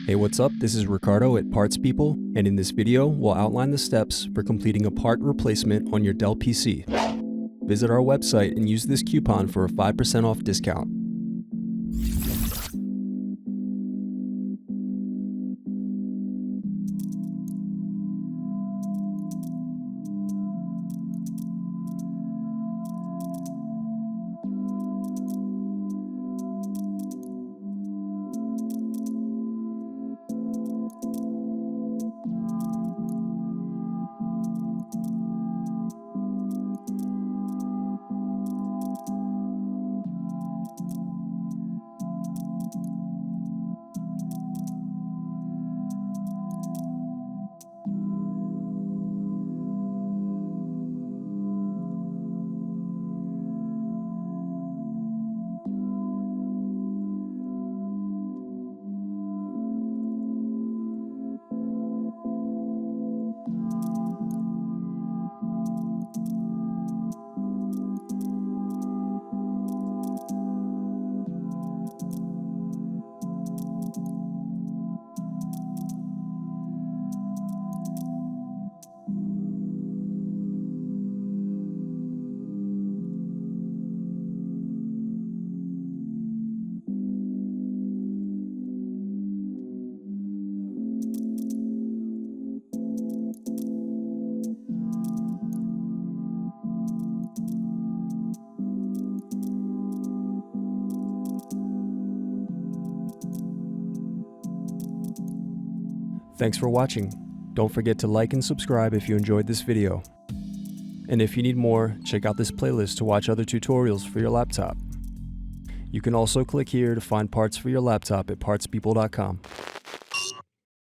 Hey, what's up? This is Ricardo at Parts People, and in this video, we'll outline the steps for completing a part replacement on your Dell PC. Visit our website and use this coupon for a 5% off discount. Thanks for watching. Don't forget to like and subscribe if you enjoyed this video. And if you need more, check out this playlist to watch other tutorials for your laptop. You can also click here to find parts for your laptop at partspeople.com.